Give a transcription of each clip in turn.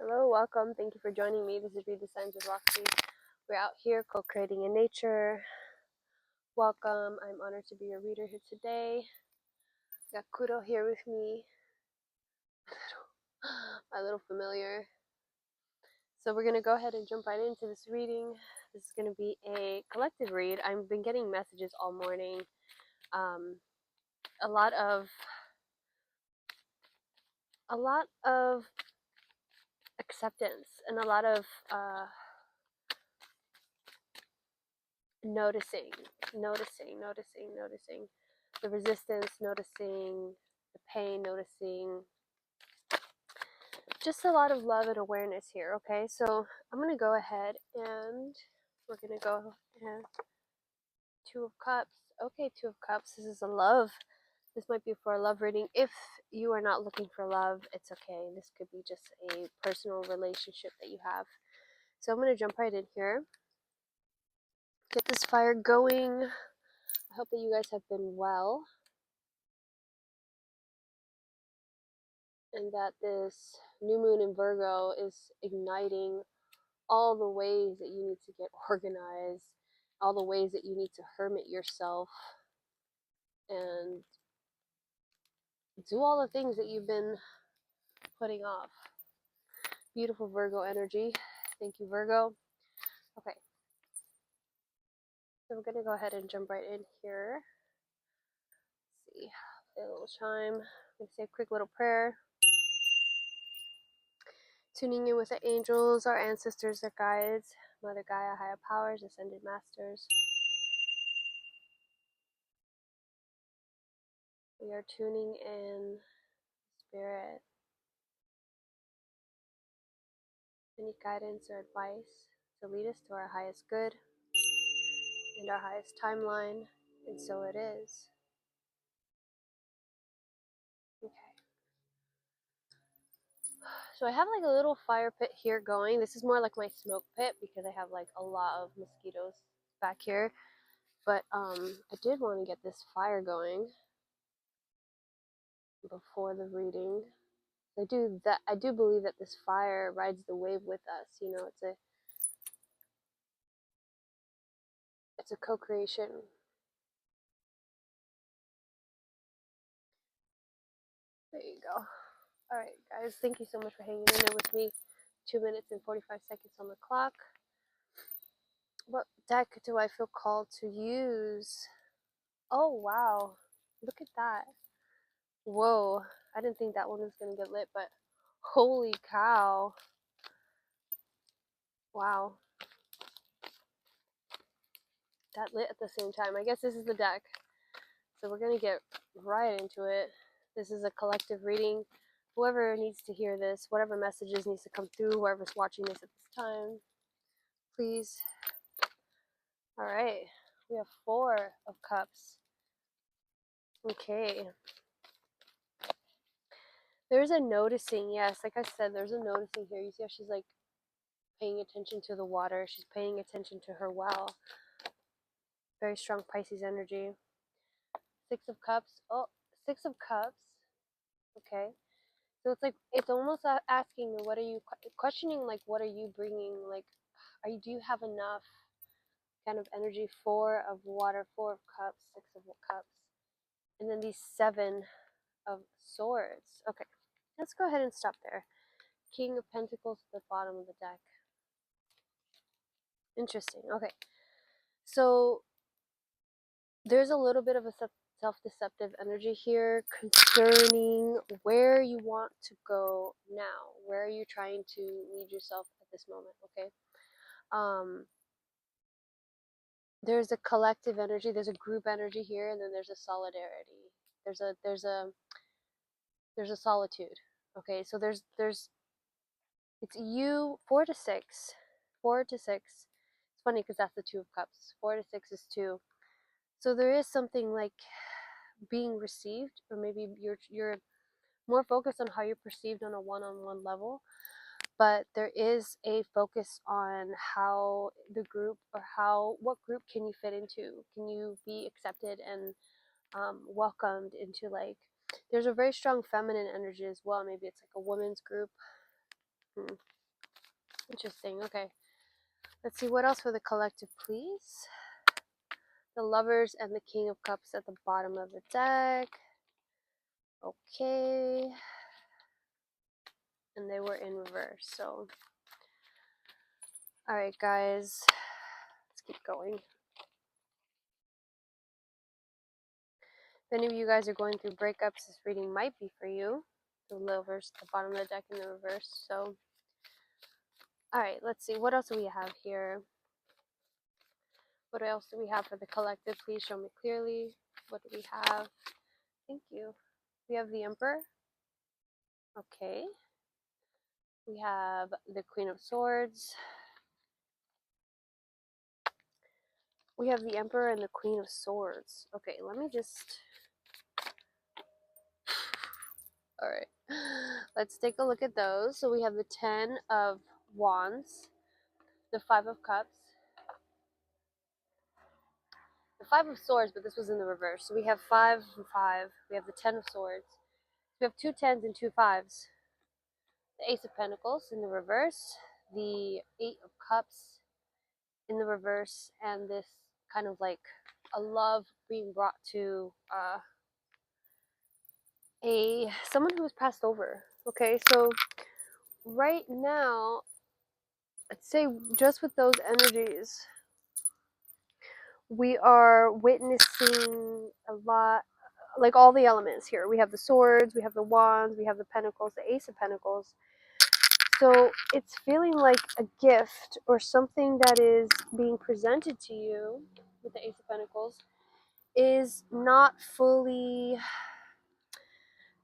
Hello, welcome. Thank you for joining me. This is Read the Signs with Roxy. We're out here co-creating in nature. Welcome. I'm honored to be your reader here today. Got Kuro here with me, my little familiar. So we're going to go ahead and jump right into this reading. This is going to be a collective read. I've been getting messages all morning. A lot of acceptance and a lot of noticing the resistance, noticing the pain, noticing just a lot of love and awareness here. Okay, so I'm gonna go ahead and we're gonna go and Two of Cups. Okay, Two of Cups. This is a love. This might be for a love reading. If you are not looking for love, it's okay. This could be just a personal relationship that you have. So I'm gonna jump right in here. Get this fire going. I hope that you guys have been well. And that this new moon in Virgo is igniting all the ways that you need to get organized, all the ways that you need to hermit yourself and do all the things that you've been putting off. Beautiful Virgo energy. Thank you, Virgo. Okay. So we're going to go ahead and jump right in here. Let's see. Play a little chime. I'm going to say a quick little prayer. Tuning in with the angels, our ancestors, their guides, Mother Gaia, higher powers, ascended masters. We are tuning in spirit. Any guidance or advice to lead us to our highest good and our highest timeline, and so it is. Okay. So I have like a little fire pit here going. This is more like my smoke pit because I have like a lot of mosquitoes back here. But I did want to get this fire going before the reading. I do believe that this fire rides the wave with us. You know, it's a co-creation. There you go. All right, guys, thank you so much for hanging in there with me. 2 minutes and 45 seconds on the clock. What deck do I feel called to use? Oh, wow. Look at that. Whoa. I didn't think that one was going to get lit, but holy cow. Wow. That lit at the same time. I guess this is the deck. So we're going to get right into it. This is a collective reading. Whoever needs to hear this, whatever messages needs to come through, whoever's watching this at this time, please. All right. We have 4 of Cups. Okay. There's a noticing, yes. Like I said, there's a noticing here. You see how she's like paying attention to the water. She's paying attention to her well. Very strong Pisces energy. 6 of Cups. Oh, 6 of Cups. Okay. So it's like, it's almost asking, what are you, questioning, like, what are you bringing? Like, do you have enough kind of energy? 4 of water, 4 of Cups, 6 of Cups. And then these 7 of Swords. Okay. Let's go ahead and stop there. King of Pentacles at the bottom of the deck. Interesting. Okay. So there's a little bit of a self-deceptive energy here concerning where you want to go now. Where are you trying to lead yourself at this moment? Okay. There's a collective energy, there's a group energy here, and then there's a solidarity. There's a solitude. Okay, so there's it's you 4 to 6. 4 to 6. It's funny because that's the 2 of Cups. 4 to 6 is 2. So there is something like being received, or maybe you're more focused on how you're perceived on a one-on-one level, but there is a focus on how the group, or what group can you fit into? Can you be accepted and welcomed into, like, there's a very strong feminine energy as well. Maybe it's like a women's group, Interesting. Okay. Let's see what else for the collective, please. The Lovers and the King of Cups at the bottom of the deck. Okay. And they were in reverse, so. Alright, guys. Let's keep going. If any of you guys are going through breakups, this reading might be for you. The Lovers at the bottom of the deck in the reverse, so. Alright, let's see. What else do we have here? What else do we have for the collective? Please show me clearly. What do we have? Thank you. We have the Emperor. Okay. We have the Queen of Swords. We have the Emperor and the Queen of Swords. Okay, let me just... Alright. Let's take a look at those. So we have the 10 of Wands, the 5 of Cups, the 5 of Swords, but this was in the reverse. So we have 5 and 5. We have the 10 of Swords. We have 2 10s and 2 5s. The Ace of Pentacles in the reverse. The 8 of Cups in the reverse. And this kind of like a love being brought to someone who was passed over. Okay, so right now, I'd say just with those energies, we are witnessing a lot, like all the elements here. We have the swords, we have the wands, we have the pentacles, the Ace of Pentacles. So it's feeling like a gift or something that is being presented to you with the Ace of Pentacles is not fully,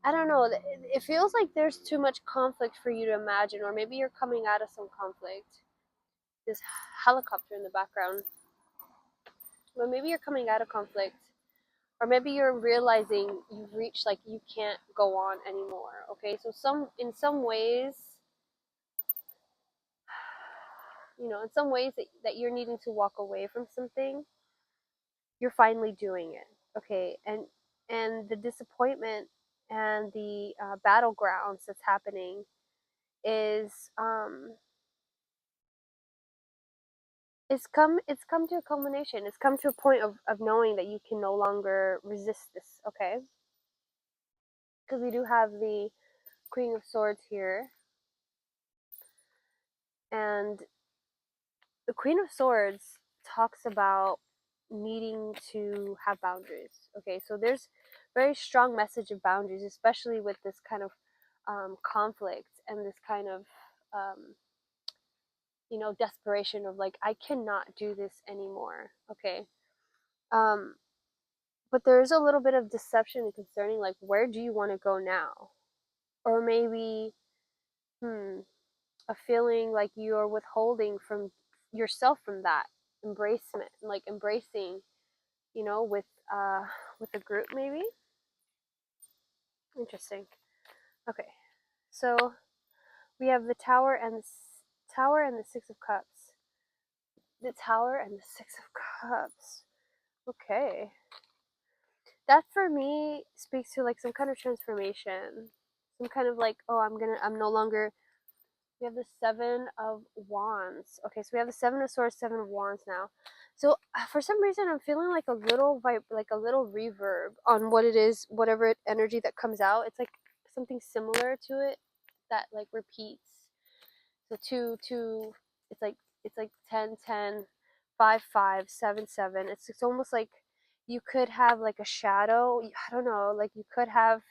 I don't know, it feels like there's too much conflict for you to imagine, or maybe you're coming out of some conflict. This helicopter in the background. But maybe you're coming out of conflict, or maybe you're realizing you've reached, like, you can't go on anymore. Okay, so in some ways, in some ways that you're needing to walk away from something, you're finally doing it. Okay, and the disappointment and the battlegrounds that's happening is it's come to a culmination. It's come to a point of knowing that you can no longer resist this. Okay, because we do have the Queen of Swords here, and the Queen of Swords talks about needing to have boundaries. Okay, so there's very strong message of boundaries, especially with this kind of conflict and this kind of desperation of, like, I cannot do this anymore. Okay, but there's a little bit of deception concerning, like, where do you want to go now, or maybe a feeling like you're withholding from yourself from that embracement, like embracing, with a group maybe. Interesting. Okay, so we have the Tower and the Six of Cups. The Tower and the Six of Cups. Okay, that for me speaks to, like, some kind of transformation, some kind of, like, oh, I'm no longer. We have the Seven of Wands. Okay, so we have the Seven of Swords, Seven of Wands now. So for some reason, I'm feeling like a little like a little reverb on what it is, whatever energy that comes out. It's like something similar to it that, like, repeats. So two. It's like 10, 10, 5, 5, 7, 7. It's almost like you could have, like, a shadow. I don't know. Like you could have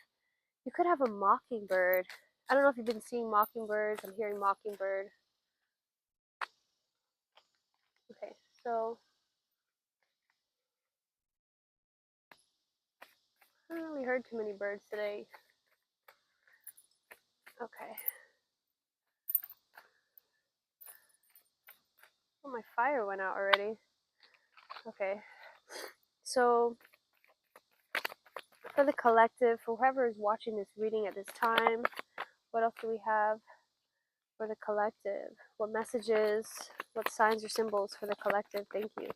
a mockingbird. I don't know if you've been seeing mockingbirds. I'm hearing mockingbird. Okay, so I haven't really heard too many birds today. Okay. Oh, my fire went out already. Okay. So for the collective, for whoever is watching this reading at this time, what else do we have for the collective? What messages, what signs or symbols for the collective? Thank you.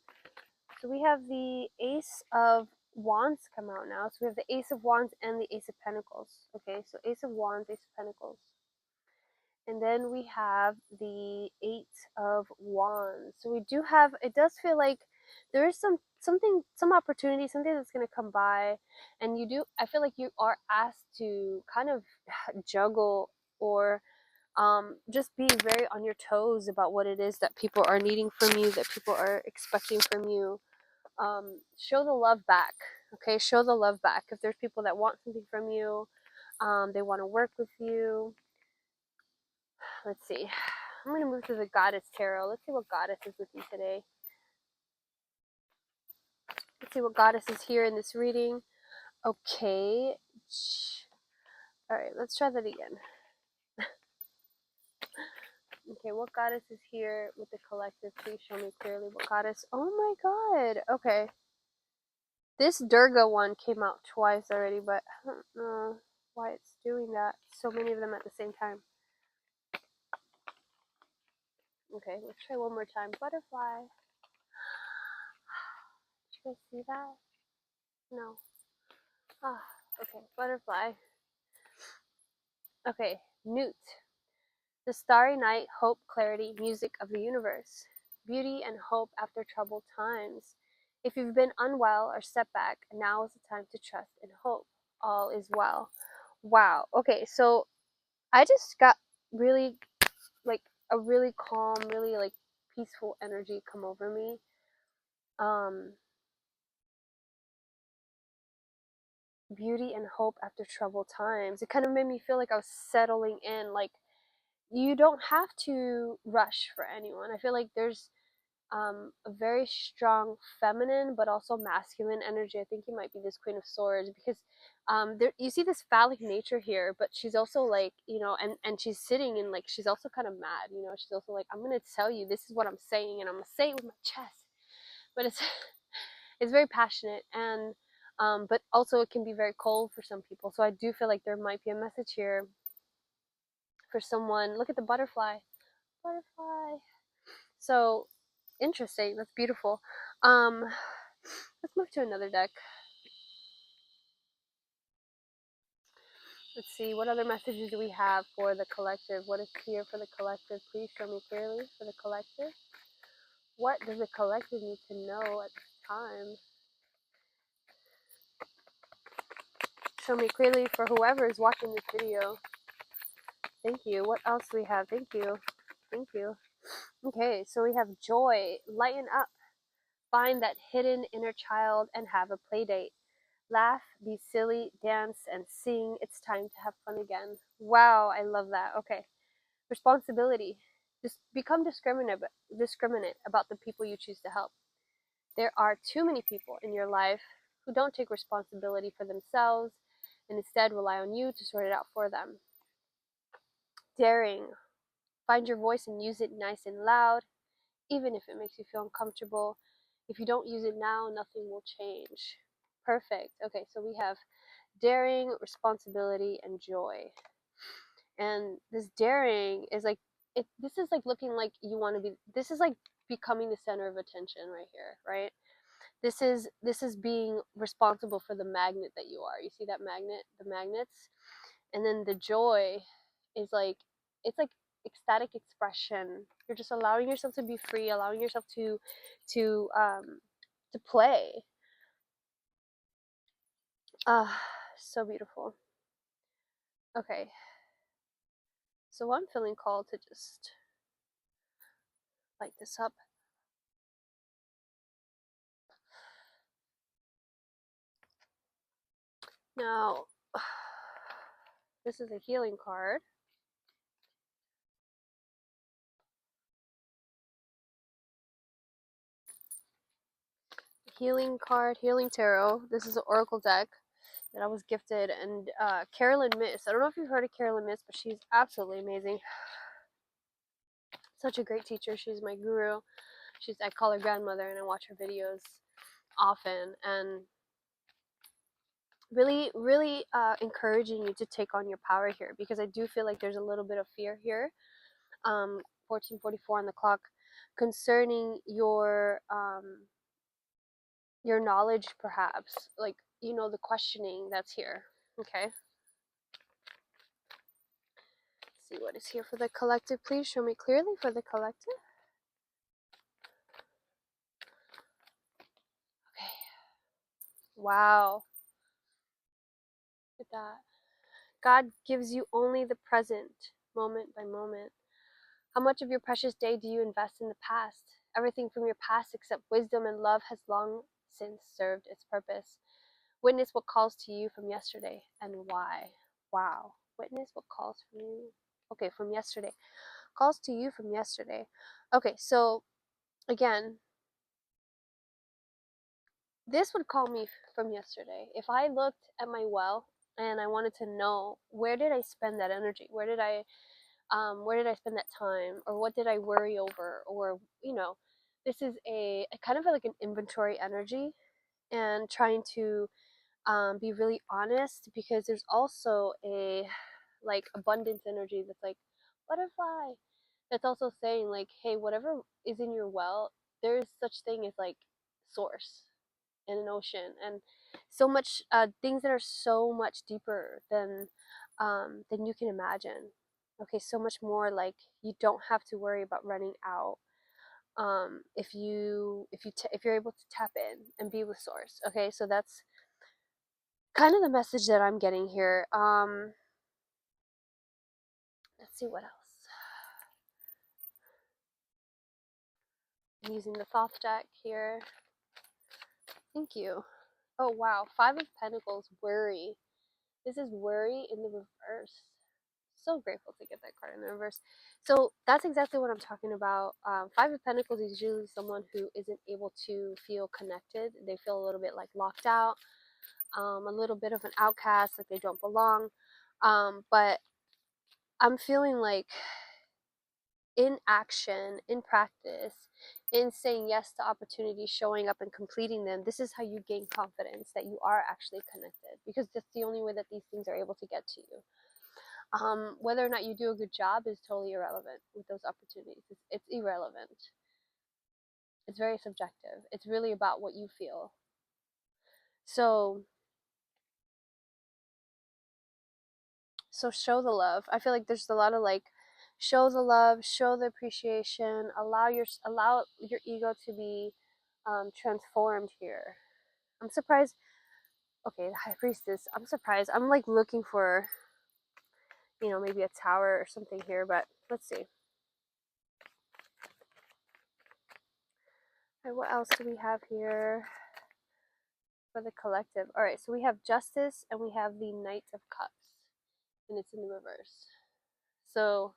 So we have the Ace of Wands come out now. So we have the Ace of Wands and the Ace of Pentacles. Okay, so Ace of Wands, Ace of Pentacles. And then we have the Eight of Wands. So we do have, it does feel like there is some opportunity, something that's going to come by. And I feel like you are asked to kind of juggle or just be very on your toes about what it is that people are needing from you, that people are expecting from you. Show the love back. Okay, show the love back. If there's people that want something from you, they want to work with you. Let's see. I'm going to move to the Goddess Tarot. Let's see what Goddess is with you today. Let's see what Goddess is here in this reading. Okay. All right, let's try that again. Okay, what Goddess is here with the collective? Please show me clearly what Goddess. Oh my god. Okay. This Durga one came out twice already, but I don't know why it's doing that. So many of them at the same time. Okay, let's try one more time. Butterfly. Did you guys see that? No. Ah, okay. Butterfly. Okay, Newt. The starry night, hope, clarity, music of the universe. Beauty and hope after troubled times. If you've been unwell or setback, now is the time to trust and hope. All is well. Wow. Okay, so I just got really like a really calm, really like peaceful energy come over me. Beauty and hope after troubled times. It kind of made me feel like I was settling in. Like you don't have to rush for anyone. I feel like there's a very strong feminine but also masculine energy. I think you might be this Queen of Swords because there you see this phallic nature here, but she's also like, and she's sitting and like she's also kind of mad, she's also like, I'm gonna tell you this is what I'm saying and I'm gonna say it with my chest. But it's it's very passionate and but also it can be very cold for some people. So I do feel like there might be a message here for someone. Look at the butterfly. Butterfly. So interesting. That's beautiful. Let's move to another deck. Let's see, what other messages do we have for the collective? What is here for the collective? Please show me clearly for the collective. What does the collective need to know at this time? Show me clearly for whoever is watching this video. Thank you. What else do we have? Thank you. Thank you. Okay, so we have joy. Lighten up. Find that hidden inner child and have a play date. Laugh, be silly, dance, and sing. It's time to have fun again. Wow, I love that. Okay. Responsibility. Just become discriminate about the people you choose to help. There are too many people in your life who don't take responsibility for themselves and instead rely on you to sort it out for them. Daring. Find your voice and use it nice and loud, even if it makes you feel uncomfortable. If you don't use it now, nothing will change. Perfect. Okay, so we have daring, responsibility, and joy. And this daring is like this is like looking like you want to be, this is like becoming the center of attention right here, right? This is being responsible for the magnet that you are. You see that magnet, the magnets? And then the joy is like, it's like ecstatic expression. You're just allowing yourself to be free, allowing yourself to play. So beautiful. Okay, so I'm feeling called to just light this up. Now, this is a healing card. Healing card, healing tarot. This is an oracle deck that I was gifted, and Carolyn Miss. I don't know if you've heard of Carolyn Miss, but she's absolutely amazing. Such a great teacher. She's my guru. I call her grandmother, and I watch her videos often, and really, really encouraging you to take on your power here, because I do feel like there's a little bit of fear here. 14:44 on the clock, concerning your knowledge, perhaps, like, the questioning that's here. Okay, see what is here for the collective. Please show me clearly for the collective. Okay. Wow. Look at that. God gives you only the present, moment by moment. How much of your precious day do you invest in the past? Everything from your past except wisdom and love has long since served its purpose. Witness what calls to you from yesterday and why. Wow. Witness what calls from you. Okay, from yesterday. Calls to you from yesterday. Okay, so again, this would call me from yesterday. If I looked at my well and I wanted to know, where did I spend that energy? Where did I spend that time, or what did I worry over, or this is a kind of like an inventory energy, and trying to be really honest, because there's also a like abundance energy that's like butterfly, that's also saying like, hey, whatever is in your well, there's such thing as like source and an ocean, and so much things that are so much deeper than you can imagine. Okay, so much more. Like, you don't have to worry about running out, if you're able to tap in and be with source. Okay, so that's kind of the message that I'm getting here. Let's see what else. I'm using the Thoth deck here. Thank you. Oh wow, Five of Pentacles, worry. This is worry in the reverse. So grateful to get that card in the reverse. So that's exactly what I'm talking about. Five of Pentacles is usually someone who isn't able to feel connected. They feel a little bit like locked out, a little bit of an outcast, like they don't belong. But I'm feeling like in action, in practice, in saying yes to opportunities, showing up and completing them, this is how you gain confidence that you are actually connected, because that's the only way that these things are able to get to you. Whether or not you do a good job is totally irrelevant with those opportunities. It's irrelevant. It's very subjective. It's really about what you feel. So show the love. I feel like there's a lot of like, show the love, show the appreciation, allow your ego to be transformed here. I'm surprised. Okay, the High Priestess. I'm surprised. I'm like looking for, maybe a tower or something here, but let's see. All right, what else do we have here for the collective? All right, so we have Justice and we have the Knight of Cups, and it's in the reverse. So,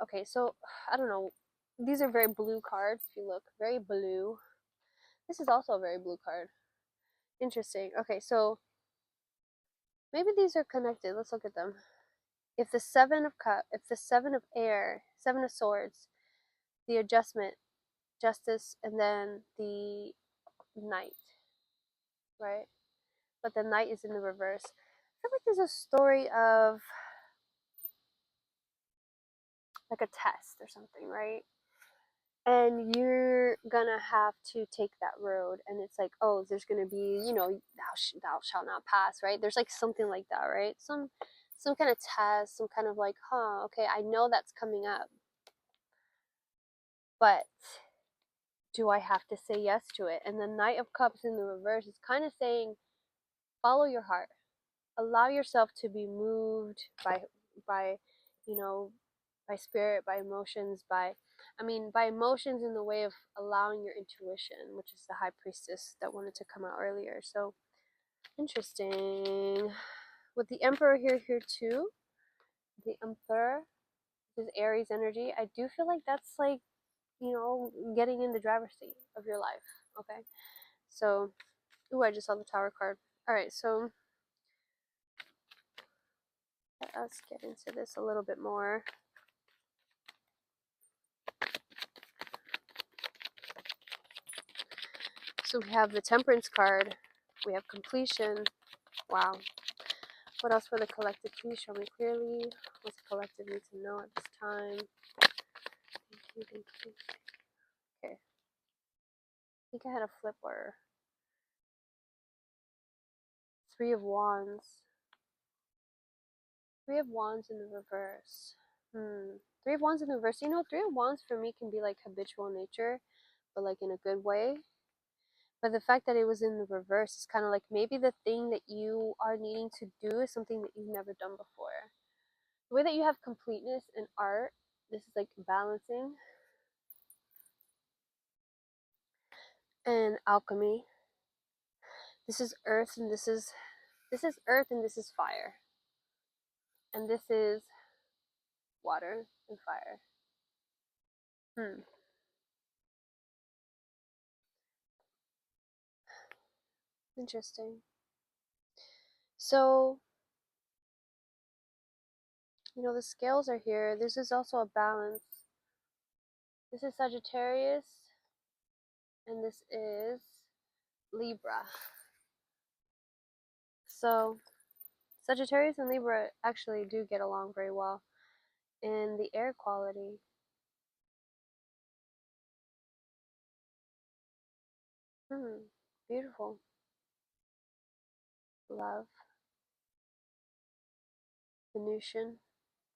okay, so I don't know. These are very blue cards. If you look, very blue. This is also a very blue card. Interesting. Okay, so maybe these are connected. Let's look at them. If the Seven of Air, Seven of Swords, the Adjustment, Justice, and then the Knight, right? But the Knight is in the reverse. I feel like there's a story of like a test or something, right? And you're gonna have to take that road, and it's like, oh, there's gonna be, thou shalt not pass, right? There's like something like that, right? Some kind of test, some kind of like, okay, I know that's coming up, but do I have to say yes to it? And the Knight of Cups in the reverse is kind of saying, follow your heart, allow yourself to be moved by you know by spirit, by emotions, by emotions in the way of allowing your intuition, which is the High Priestess that wanted to come out earlier. So interesting. With the Emperor here too, the Emperor, this is Aries energy. I do feel like that's like, getting in the driver's seat of your life. Okay, so, ooh, I just saw the Tower card. All right, so let us get into this a little bit more. So we have the Temperance card. We have completion. Wow. What else for the collective? Please show me clearly. What the collective needs to know at this time. Thank you. Okay. I think I had a flip or Three of Wands. Three of Wands in the reverse. Three of Wands in the reverse. You know, Three of Wands for me can be like habitual nature, but like in a good way. But the fact that it was in the reverse is kind of like maybe the thing that you are needing to do is something that you've never done before. The way that you have completeness in art, this is like balancing, and alchemy. This is earth and this is earth and this is fire. And this is water and fire. Interesting. So, you know, the scales are here. This is also a balance. This is Sagittarius, and this is Libra. So, Sagittarius and Libra actually do get along very well in the air quality. Beautiful. Love. Venusian.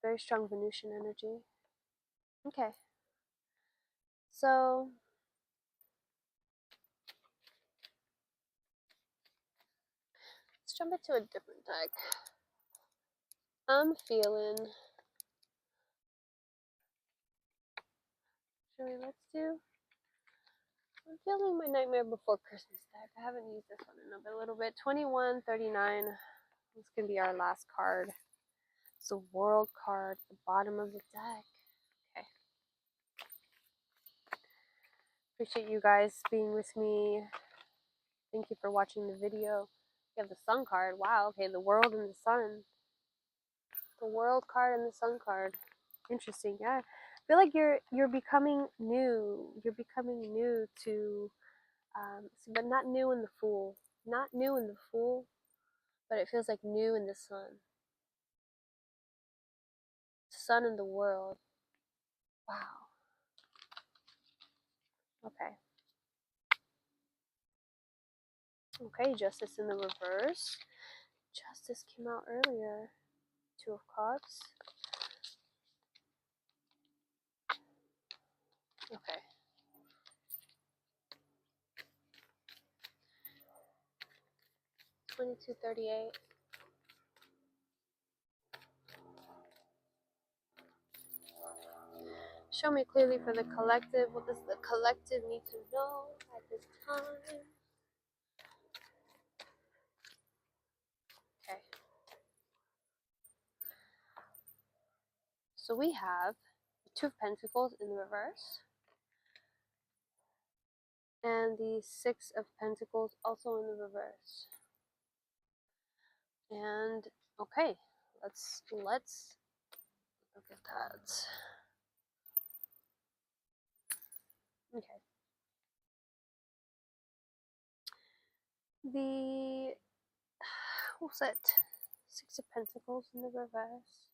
Very strong Venusian energy. Okay. So, let's jump into a different deck. I'm feeling. Let's do. I'm feeling my Nightmare Before Christmas deck. I haven't used this one in a little bit. 2139. This can be our last card. It's a World card at the bottom of the deck. Okay. Appreciate you guys being with me. Thank you for watching the video. We have the Sun card. Wow. Okay, the World and the Sun. The World card and the Sun card. Interesting. Yeah. I feel like you're becoming new. You're becoming new to, but not new in the Fool. Not new in the Fool, but it feels like new in the Sun. Sun in the World. Wow. Okay. Okay, Justice in the reverse. Justice came out earlier. Two of Cups. Okay. $22.38. Show me clearly for the collective. What does the collective need to know at this time? Okay. So we have the Two of Pentacles in the reverse. And the Six of Pentacles also in the reverse. And okay, let's look at that. Okay. The what's it? Six of Pentacles in the reverse.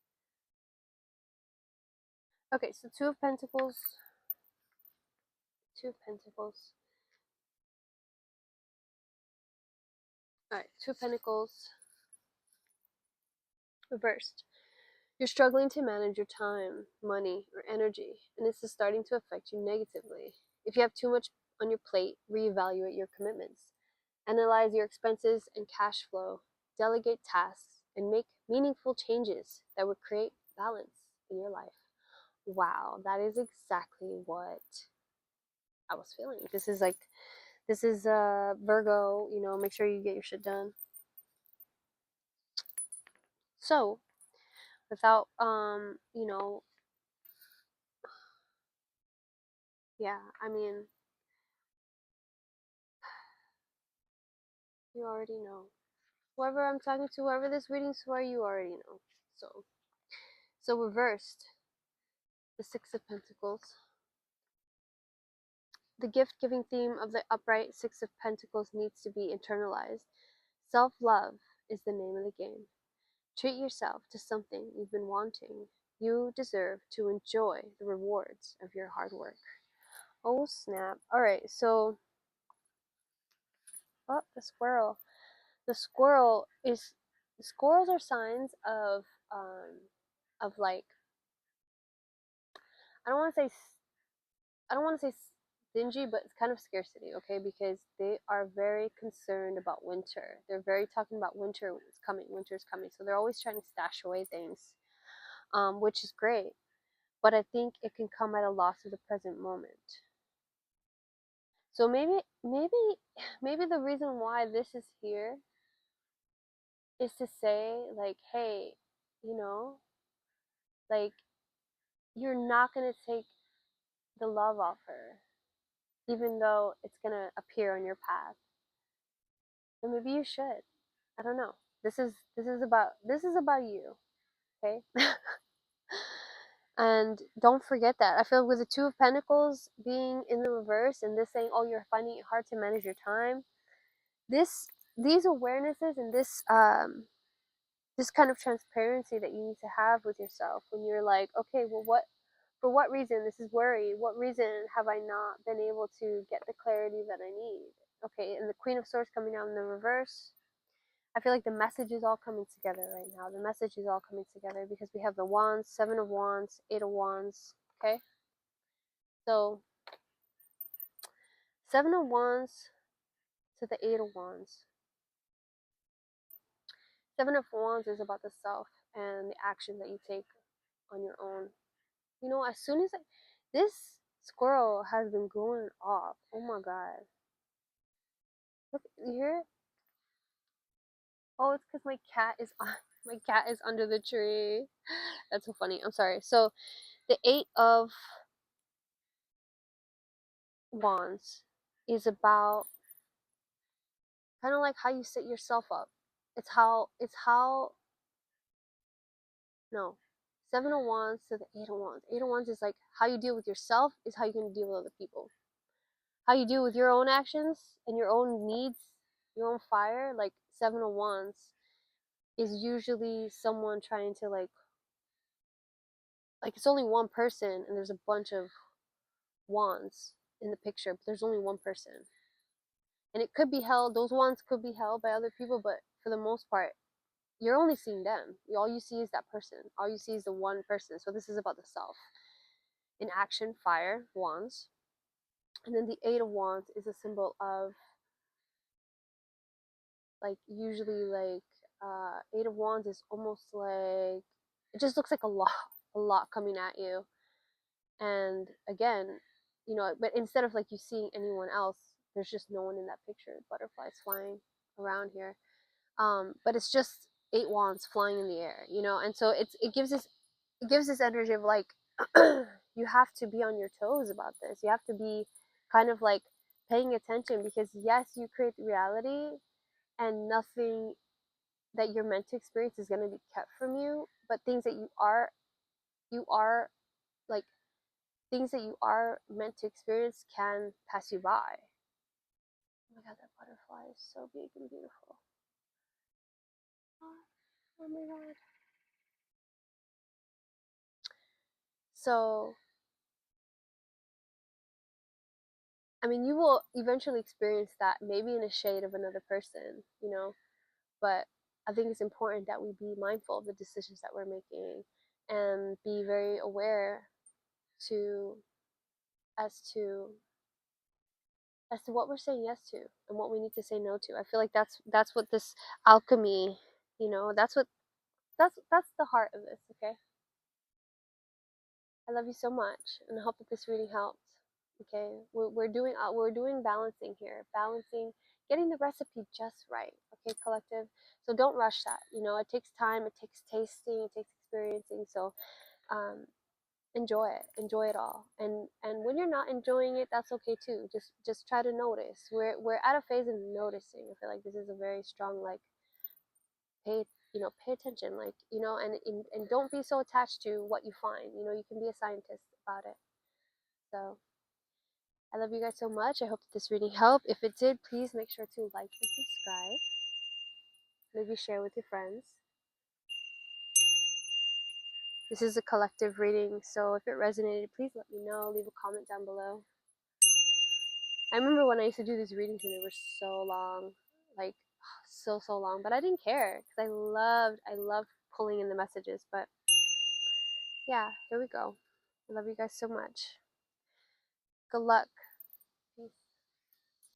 Okay, so Two of Pentacles. Two of Pentacles. Alright, Two of Pentacles reversed. You're struggling to manage your time, money, or energy, and this is starting to affect you negatively. If you have too much on your plate, reevaluate your commitments. Analyze your expenses and cash flow. Delegate tasks and make meaningful changes that would create balance in your life. Wow, that is exactly what I was feeling. This is Virgo, you know, make sure you get your shit done. So, without you know, yeah, I mean, you already know. Whoever I'm talking to, whoever this reading's for, you already know. So reversed, the Six of Pentacles. The gift-giving theme of the upright Six of Pentacles needs to be internalized. Self-love is the name of the game. Treat yourself to something you've been wanting. You deserve to enjoy the rewards of your hard work. Oh snap. Alright, so the squirrel. The squirrel is Squirrels are signs of like, I don't want to say I don't want to say stingy, but it's kind of scarcity, okay? Because they are very concerned about winter. They're very talking about winter is coming, winter is coming. So they're always trying to stash away things, which is great. But I think it can come at a loss of the present moment. So maybe the reason why this is here is to say, like, hey, you know, like, you're not gonna take the love off her, even though it's gonna appear on your path. And maybe you should. I don't know. This is about you, okay? And don't forget that. I feel with the Two of Pentacles being in the reverse and this saying, oh, you're finding it hard to manage your time. These awarenesses and this kind of transparency that you need to have with yourself when you're like, okay, well, for what reason this is worry? What reason have I not been able to get the clarity that I need? Okay, and the Queen of Swords coming out in the reverse. I feel like the message is all coming together right now. The message is all coming together because we have the Wands, Seven of Wands, Eight of Wands. Okay, so Seven of Wands to the Eight of Wands. Seven of Wands is about the self and the action that you take on your own. You know, as soon as this squirrel has been going off. Oh my god. Look, you hear it? Oh, it's because my cat is my cat is under the tree. That's so funny. I'm sorry. So the Eight of Wands is about kind of like how you set yourself up. It's how no. Seven of Wands to the Eight of Wands. Eight of Wands is like how you deal with yourself is how you're gonna deal with other people. How you deal with your own actions and your own needs, your own fire. Like Seven of Wands is usually someone trying to it's only one person and there's a bunch of wands in the picture, but there's only one person. And it could be held, those wands could be held by other people, but for the most part, you're only seeing them. All you see is that person. All you see is the one person. So this is about the self. In action, fire, wands. And then the Eight of Wands is a symbol of usually Eight of Wands is almost like it just looks like a lot coming at you. And again, but instead of you seeing anyone else, there's just no one in that picture. Butterflies flying around here. But it's just eight wands flying in the air, and so it gives this energy of you have to be on your toes about this. You have to be kind of paying attention, because yes, you create reality and nothing that you're meant to experience is going to be kept from you, but things that you are like things that you are meant to experience can pass you by. Oh my god, that butterfly is so big and beautiful. Oh my god. So, I mean, you will eventually experience that, maybe in a shade of another person, but I think it's important that we be mindful of the decisions that we're making and be very aware to as to what we're saying yes to and what we need to say no to. I feel like that's what this alchemy, that's the heart of this, okay? I love you so much, and I hope that this reading helped. Okay, we're doing balancing here, getting the recipe just right. Okay, collective. So don't rush that. It takes time, it takes tasting, it takes experiencing. So enjoy it all. And when you're not enjoying it, that's okay too. Just try to notice. We're at a phase of noticing. I feel like this is a very strong pay pay attention, and don't be so attached to what you find. You can be a scientist about it. So I love you guys so much. I hope that this reading helped. If it did, please make sure to like and subscribe. Maybe share with your friends. This is a collective reading, so if it resonated, please let me know. Leave a comment down below. I remember when I used to do these readings and they were so long, so long, but I didn't care because I loved pulling in the messages, but yeah, here we go. I love you guys so much. Good luck.